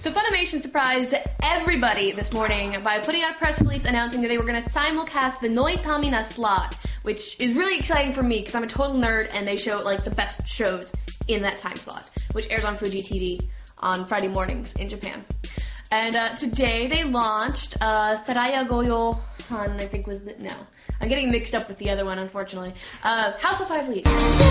So Funimation surprised everybody this morning by putting out a press release announcing that they were going to simulcast the Noitamina slot, which is really exciting for me because I'm a total nerd and they show like the best shows in that time slot, which airs on Fuji TV on Friday mornings in Japan. And today they launched Saraya Goyo Han, I think was the... No. I'm getting mixed up with the other one, unfortunately. House of Five Leaves.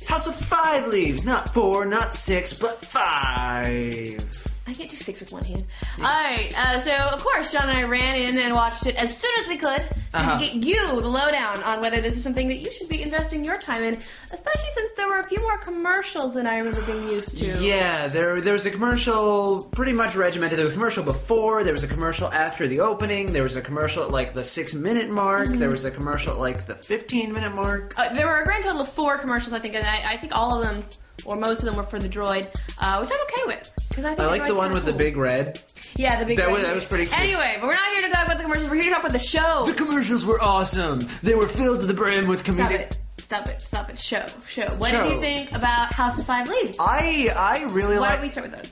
House of Five Leaves, not 4, not 6, but 5. I can't do 6 with one hand. Yeah. Alright, so of course John and I ran in and watched it as soon as we could to get you the lowdown on whether this is something that you should be investing your time in, especially since there were a few more commercials than I remember being used to. Yeah, there was a commercial pretty much regimented. There was a commercial before, there was a commercial after the opening, there was a commercial at like the 6-minute mark, there was a commercial at like the 15-minute mark. There were a grand total of 4 commercials, I think, and I think all of them, or most of them, were for the droid, which I'm okay with. I like the one with the big red. Yeah, the big red. That was pretty cool. Anyway, but we're not here to talk about the commercials. We're here to talk about the show. The commercials were awesome. They were filled to the brim with comedic... Stop it. Show. What did you think about House of Five Leaves? I really Why don't we start with a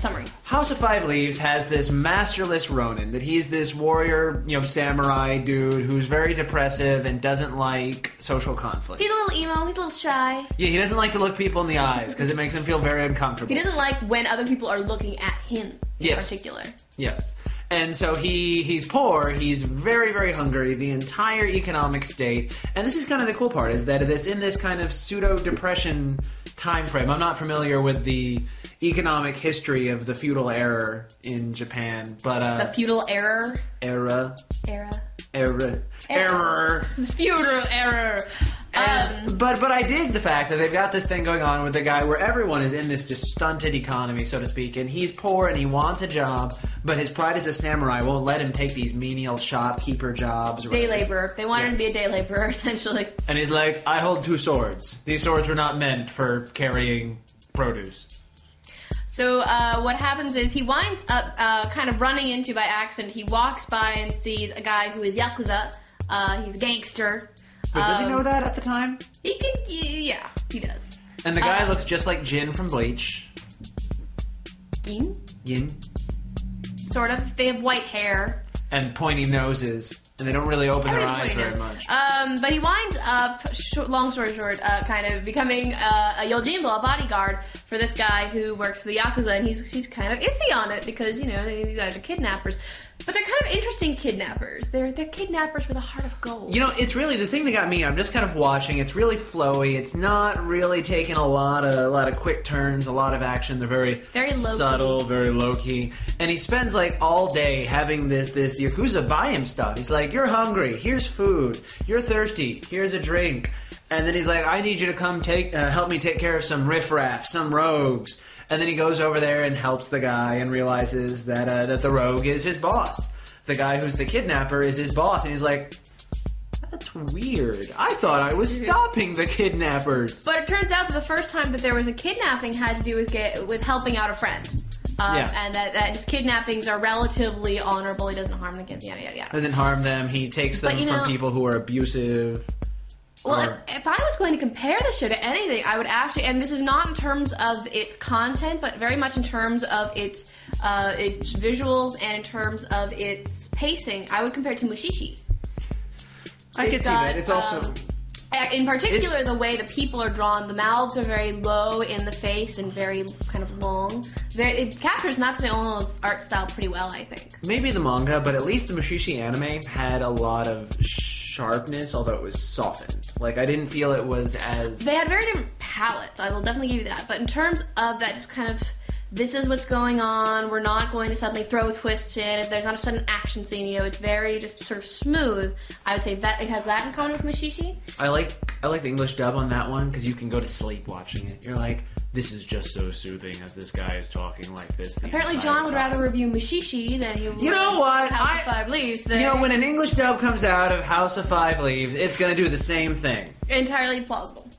summary? He's of Five Leaves has this masterless Ronin, that he's this warrior, samurai dude who's very depressive and doesn't like social conflict. He's a little emo, he's a little shy. Yeah, he doesn't like to look people in the eyes because it makes him feel very uncomfortable. He doesn't like when other people are looking at him in particular. Yes. And so he's poor, he's very, very hungry, the entire economic state. And this is kind of the cool part, is that it's in this kind of pseudo-depression time frame. I'm not familiar with the economic history of the feudal era in Japan, but... the feudal era? Era. The feudal era. But I dig the fact that they've got this thing going on with the guy where everyone is in this just stunted economy, so to speak, and he's poor and he wants a job, but his pride as a samurai won't let him take these menial shopkeeper jobs. Day laborer. They want him to be a day laborer, essentially. And he's like, I hold 2 swords. These swords were not meant for carrying produce. So what happens is he winds up kind of running into, by accident, he walks by and sees a guy who is Yakuza. He's a gangster. But does he know that at the time? Yeah, he does. And the guy looks just like Jin from Bleach. Yin? Sort of. They have white hair. And pointy noses. And they don't really open their eyes very much. But he winds up, long story short, kind of becoming a Yojimbo, a bodyguard for this guy who works for the Yakuza, and he's kind of iffy on it because, these guys are kidnappers. But they're kind of interesting kidnappers. They're kidnappers with a heart of gold. It's really the thing that got me. I'm just kind of watching. It's really flowy. It's not really taking a lot of quick turns, a lot of action. They're very subtle, very low key. And he spends like all day having this Yakuza buy him stuff. He's like, "You're hungry. Here's food. You're thirsty. Here's a drink." And then he's like, "I need you to come help me take care of some riffraff, some rogues." And then he goes over there and helps the guy and realizes that the rogue is his boss. The guy who's the kidnapper is his boss. And he's like, that's weird. I thought I was stopping the kidnappers. But it turns out that the first time that there was a kidnapping had to do with helping out a friend. And that his kidnappings are relatively honorable. He doesn't harm them. Yada, yada, yada. Doesn't harm them. He takes them from people who are abusive. Well, if I was going to compare the show to anything, I would actually, and this is not in terms of its content, but very much in terms of its visuals and in terms of its pacing, I would compare it to Mushishi. I can see that. It's also... in particular, the way the people are drawn, the mouths are very low in the face and very kind of long. It captures Natsume art style pretty well, I think. Maybe the manga, but at least the Mushishi anime had a lot of sharpness, although it was softened. Like, I didn't feel it was as... They had very different palettes, I will definitely give you that. But in terms of that, just kind of, this is what's going on, we're not going to suddenly throw twists in, there's not a sudden action scene, it's very just sort of smooth. I would say that it has that in common with Mushishi. I like the English dub on that one, because you can go to sleep watching it. You're like, this is just so soothing as this guy is talking like this. Apparently John would rather review Mushishi than he would House of Five Leaves. When an English dub comes out of House of Five Leaves, it's going to do the same thing. Entirely plausible.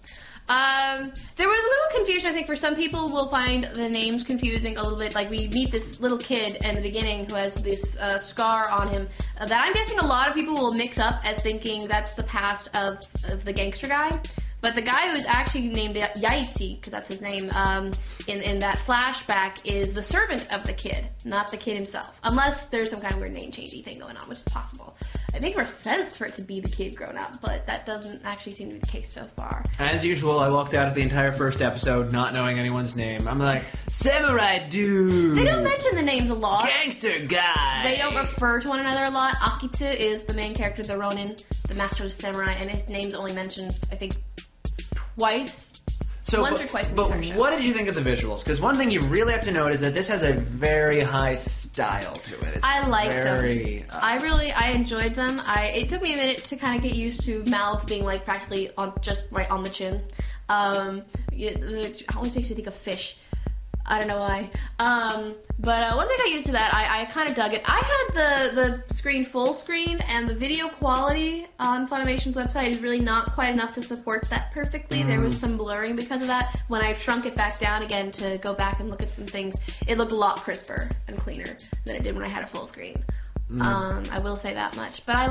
There was a little confusion, I think, for some people will find the names confusing a little bit. Like, we meet this little kid in the beginning who has this scar on him that I'm guessing a lot of people will mix up as thinking that's the past of the gangster guy But the guy who is actually named Yaiti, because that's his name, in that flashback is the servant of the kid, not the kid himself. Unless there's some kind of weird name changey thing going on, which is possible. It makes more sense for it to be the kid grown up, but that doesn't actually seem to be the case so far. As usual, I walked out of the entire first episode not knowing anyone's name. I'm like, samurai dude! They don't mention the names a lot. Gangster guy! They don't refer to one another a lot. Akita is the main character, the Ronin, the master of the samurai, and his name's only mentioned, I think, twice. Once or twice in the entire show. What did you think of the visuals? Because one thing you really have to note is that this has a very high style to it. I liked them. I enjoyed them. It took me a minute to kind of get used to mouths being like practically just right on the chin. It always makes me think of fish. I don't know why. But once I got used to that, I kind of dug it. I had the screen full screened, and the video quality on Funimation's website is really not quite enough to support that perfectly. There was some blurring because of that. When I shrunk it back down again to go back and look at some things, it looked a lot crisper and cleaner than it did when I had a full screen. I will say that much. But I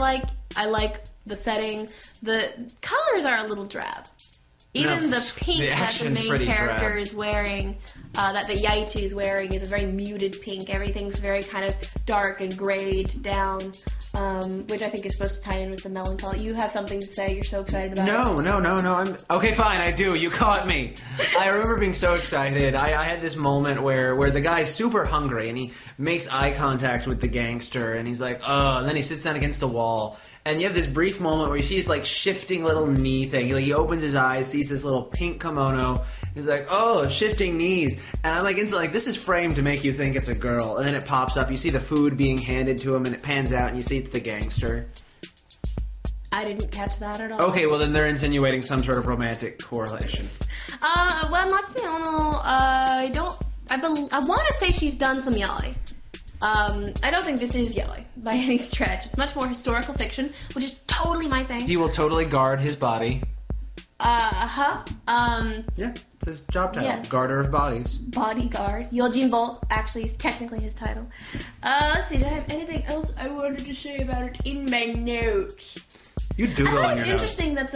like the setting. The colors are a little drab. Even the pink that the main character is wearing, that the Yaiti is wearing, is a very muted pink. Everything's very kind of dark and grayed down, which I think is supposed to tie in with the melancholy. You have something to say. You're so excited about it. No. Okay, fine, I do. You caught me. I remember being so excited. I had this moment where the guy's super hungry, and he makes eye contact with the gangster, and he's like, oh, and then he sits down against the wall. And you have this brief moment where you see this like shifting little knee thing. He opens his eyes, sees this little pink kimono. He's like, oh, shifting knees. And I'm like, instantly, like, this is framed to make you think it's a girl. And then it pops up. You see the food being handed to him, and it pans out, and you see it's the gangster. I didn't catch that at all. Okay, well then they're insinuating some sort of romantic correlation. Well, Matsumono, I want to say she's done some yaoi. I don't think this is yaoi by any stretch. It's much more historical fiction, which is totally my thing. He will totally guard his body. Yeah, it's his job title. Yes. Guarder of bodies. Bodyguard. Yojimbo actually is technically his title. Let's see, did I have anything else I wanted to say about it in my notes? You doodle on your notes. Interesting that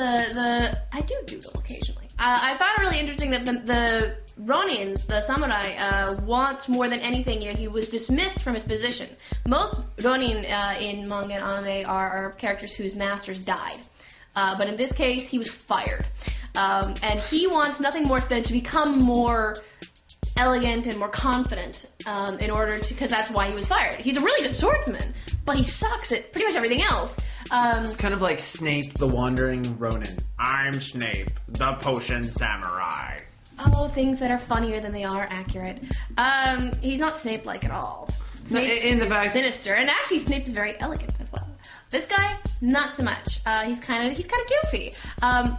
I do doodle occasionally. I found it really interesting that the Ronin, the samurai, wants more than anything. He was dismissed from his position. Most Ronin in manga and anime are characters whose masters died. But in this case, he was fired. And he wants nothing more than to become more elegant and more confident in order to, because that's why he was fired. He's a really good swordsman, but he sucks at pretty much everything else. It's kind of like Snape the Wandering Ronin. I'm Snape, the potion samurai. Oh, things that are funnier than they are accurate. He's not Snape-like at all. Snape is sinister, and actually Snape is very elegant as well. This guy, not so much. He's kind of goofy.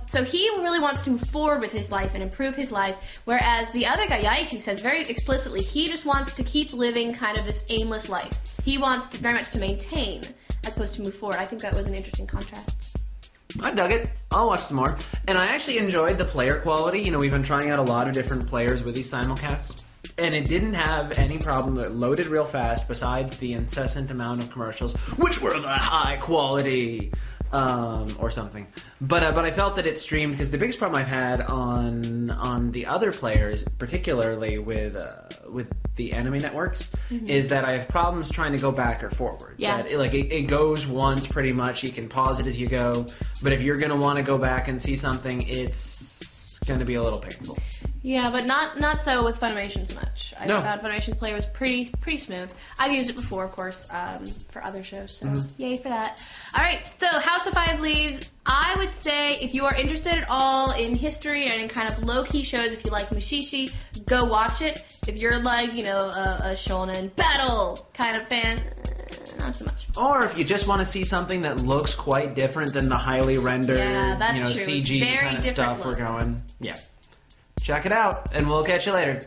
So he really wants to move forward with his life and improve his life, whereas the other guy, Yaiti, says very explicitly he just wants to keep living kind of this aimless life. He wants very much to maintain as opposed to move forward. I think that was an interesting contrast. I dug it. I'll watch some more. And I actually enjoyed the player quality. We've been trying out a lot of different players with these simulcasts, and it didn't have any problem. It loaded real fast, besides the incessant amount of commercials, which were the high quality, or something. But I felt that it streamed, because the biggest problem I've had on the other players, particularly with the anime networks, is that I have problems trying to go back or forward. Yeah. That it goes once pretty much. You can pause it as you go, but if you're going to want to go back and see something, it's going to be a little painful. Yeah, but not so with Funimation so much. I found Funimation's player was pretty smooth. I've used it before, of course, for other shows, so yay for that. Alright, so House of Five Leaves, I would say if you are interested at all in history and in kind of low-key shows, if you like Mushishi, go watch it. If you're like, a shonen battle kind of fan, not so much. Or if you just want to see something that looks quite different than the highly rendered, that's true. CG Very kind of stuff look. we're going. Yeah. Check it out, and we'll catch you later.